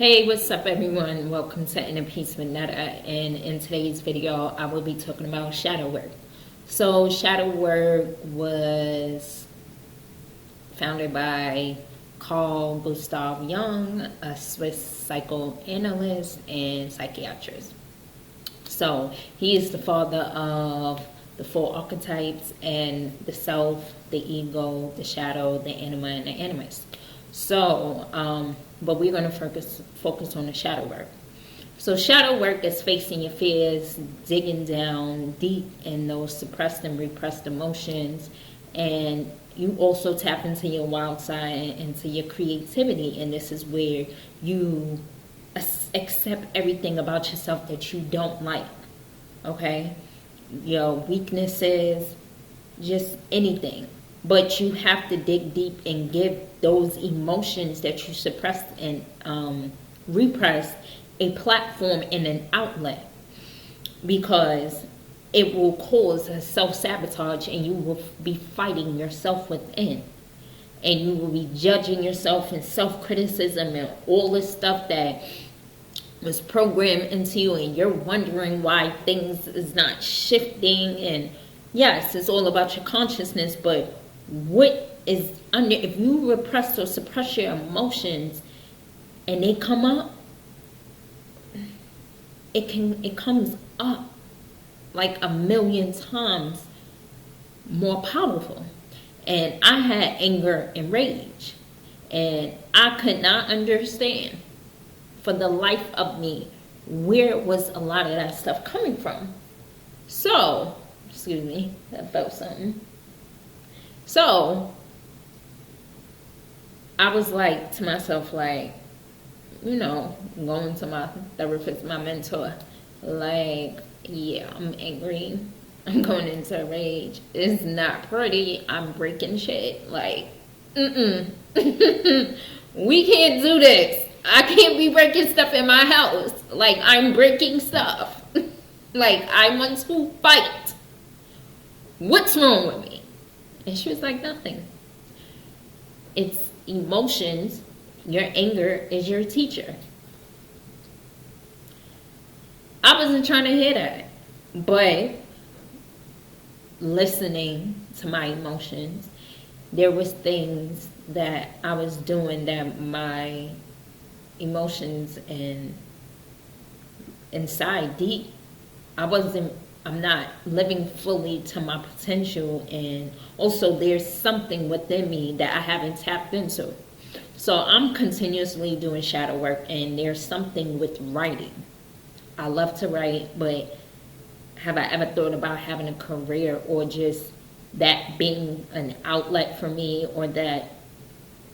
Hey, what's up everyone? Welcome to Inner Peace with Netta, and in today's video I will be talking about shadow work. So shadow work was founded by Carl Gustav Jung, a Swiss psychoanalyst and psychiatrist. So he is the father of the four archetypes and the self, the ego, the shadow, the anima, and the animus. So, but we're going to focus on the shadow work. So shadow work is facing your fears, digging down deep in those suppressed and repressed emotions, and you also tap into your wild side and into your creativity, and this is where you accept everything about yourself that you don't like, okay? Your weaknesses, just anything. But you have to dig deep and give those emotions that you suppressed and repressed a platform and an outlet, because it will cause a self-sabotage and you will be fighting yourself within, and you will be judging yourself and self-criticism and all this stuff that was programmed into you, and you're wondering why things is not shifting. And yes, it's all about your consciousness, but what is under, if you repress or suppress your emotions and they come up, it comes up like a million times more powerful. And I had anger and rage, and I could not understand for the life of me where was a lot of that stuff coming from. So, excuse me, that felt something. So I was like to myself, like, going to my therapist, my mentor, like, yeah, I'm angry, I'm going into a rage, it's not pretty, I'm breaking shit, like, we can't do this. I can't be breaking stuff in my house. Like, I'm breaking stuff. Like, I want to fight. What's wrong with me? And she was like, nothing. It's emotions. Your anger is your teacher. I wasn't trying to hear that. But listening to my emotions, there was things that I was doing that my emotions and inside deep, I'm not living fully to my potential, and also there's something within me that I haven't tapped into. So I'm continuously doing shadow work, and there's something with writing. I love to write, but have I ever thought about having a career, or just that being an outlet for me, or that,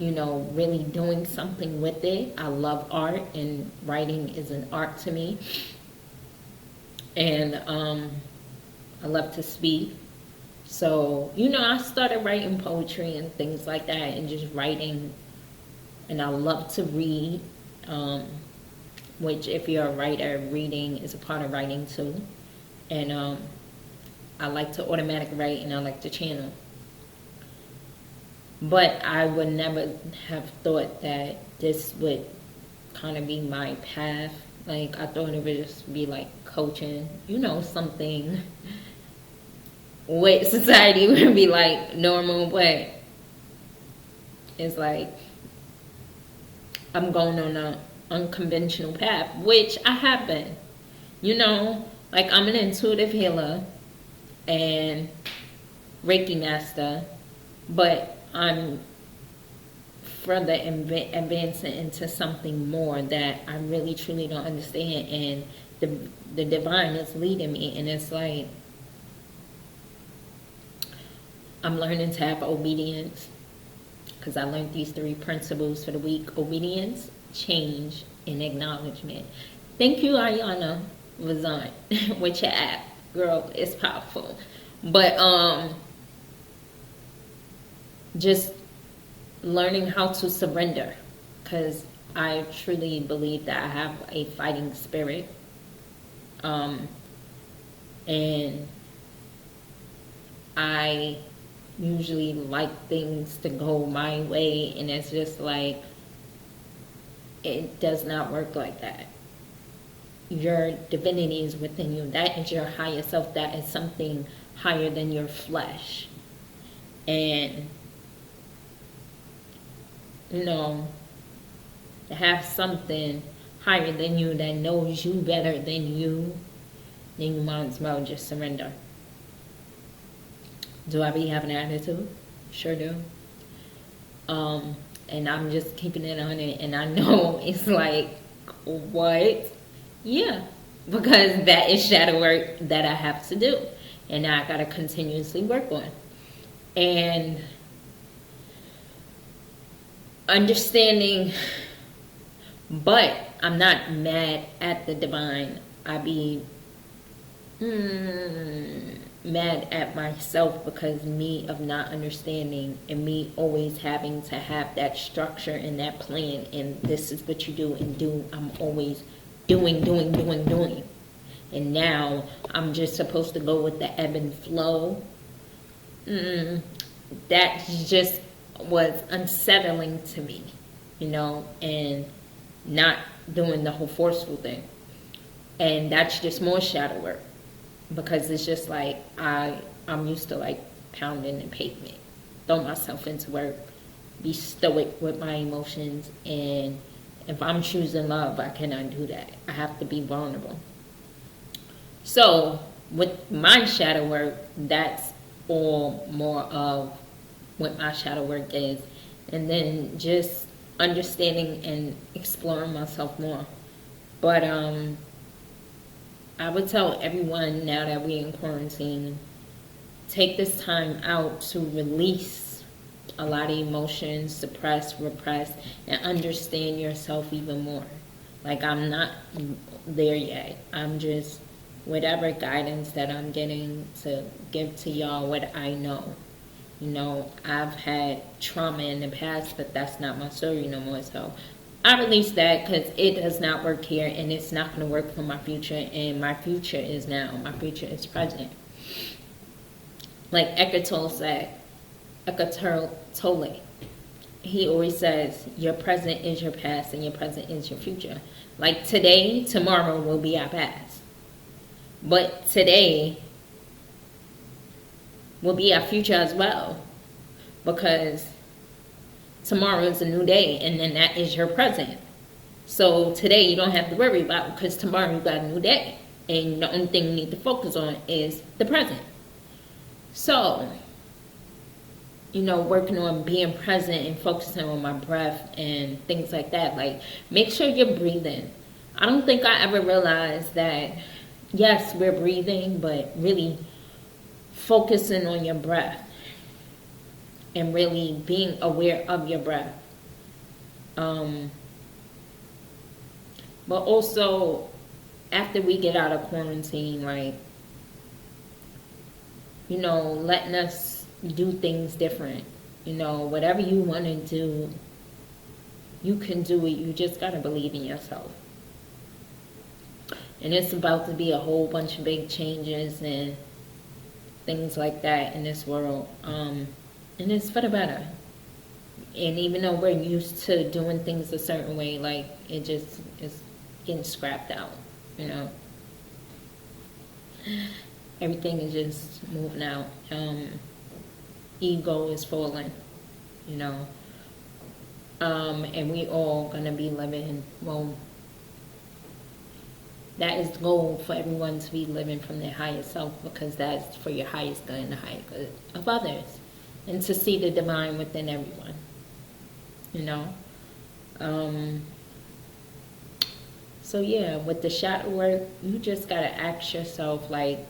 really doing something with it? I love art, and writing is an art to me. And I love to speak. So, I started writing poetry and things like that, and just writing. And I love to read, which if you're a writer, reading is a part of writing too. And I like to automatic write, and I like to channel. But I would never have thought that this would kind of be my path. Like, I thought it would just be like coaching, something what society would be like normal, but it's like I'm going on an unconventional path, which I have been. Like, I'm an intuitive healer and Reiki master, but I'm further advancing into something more that I really truly don't understand, and the divine is leading me. And it's like I'm learning to have obedience, because I learned these 3 principles for the week: obedience, change, and acknowledgement. Thank you, Ayana Vazant, with your app, girl. It's powerful. But just learning how to surrender, because I truly believe that I have a fighting spirit, and I usually like things to go my way, and it's just like it does not work like that. Your divinity is within you. That is your higher self. That is something higher than your flesh. And, you know, to have something higher than you that knows you better than you, then you might as well just surrender. Do I be having an attitude? Sure do. And I'm just keeping it on it, and I know it's like, what? Yeah, because that is shadow work that I have to do, and I gotta continuously work on. And understanding, but I'm not mad at the divine. I be mad at myself because me of not understanding and me always having to have that structure and that plan, and this is what you do and do. I'm always doing. And now I'm just supposed to go with the ebb and flow. That just was unsettling to me, you know, and not doing the whole forceful thing. And that's just more shadow work, because it's just like I'm used to like pounding the pavement, throw myself into work, be stoic with my emotions, and if I'm choosing love, I cannot do that. I have to be vulnerable. So with my shadow work, that's all more of what my shadow work is, and then just understanding and exploring myself more. But I would tell everyone, now that we're in quarantine, take this time out to release a lot of emotions, suppress, repress, and understand yourself even more. Like, I'm not there yet. I'm just, whatever guidance that I'm getting to give to y'all, what I know. You know, I've had trauma in the past, but that's not my story no more. So I released that because it does not work here, and it's not going to work for my future. And my future is now. My future is present. Like Eckhart Tolle said, Eckhart Tolle, he always says, your present is your past and your present is your future. Like today, tomorrow will be our past. But today will be our future as well. Because tomorrow is a new day, and then that is your present. So today you don't have to worry about, because tomorrow you got a new day. And the only thing you need to focus on is the present. So, you know, working on being present and focusing on my breath and things like that. Like, make sure you're breathing. I don't think I ever realized that, yes, we're breathing, but really focusing on your breath and really being aware of your breath. But also, after we get out of quarantine, like, you know, letting us do things different. You know, whatever you want to do, you can do it. You just got to believe in yourself. And it's about to be a whole bunch of big changes and things like that in this world. And it's for the better. And even though we're used to doing things a certain way, like, it just is getting scrapped out, you know. Everything is just moving out. Ego is falling, you know. And we all gonna be living, well, that is the goal for everyone, to be living from their highest self, because that's for your highest good and the highest good of others. And to see the divine within everyone, you know. So yeah, with the shadow work, you just gotta ask yourself, like,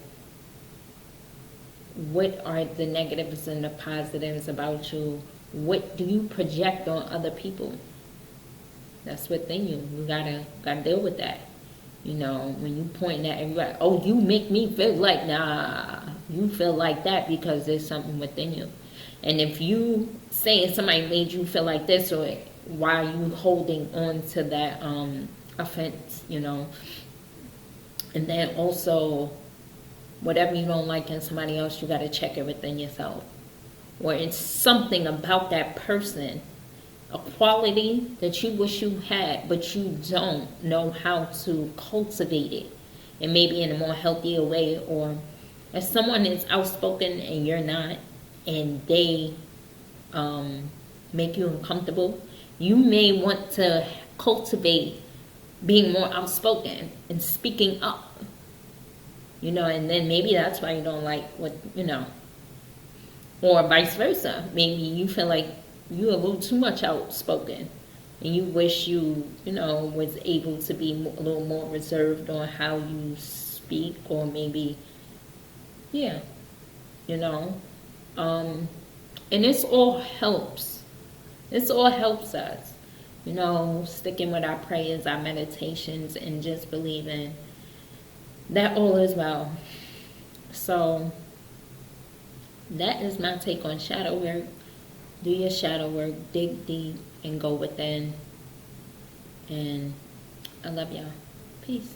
what are the negatives and the positives about you? What do you project on other people? That's within you. You gotta deal with that. You know, when you point at everybody, oh, you make me feel like, nah, you feel like that because there's something within you. And if you say somebody made you feel like this, or why are you holding on to that offense, you know? And then also, whatever you don't like in somebody else, you got to check it within yourself. Or it's something about that person, a quality that you wish you had, but you don't know how to cultivate it, and maybe in a more healthier way, or if someone is outspoken and you're not, and they make you uncomfortable, you may want to cultivate being more outspoken and speaking up, and then maybe that's why you don't like or vice versa. Maybe you feel like you're a little too much outspoken and you wish you was able to be a little more reserved on how you speak, or maybe you know and this all helps. This all helps us, sticking with our prayers, our meditations, and just believing that all is well. So that is my take on shadow work. Do your shadow work, dig deep, and go within. And I love y'all. Peace.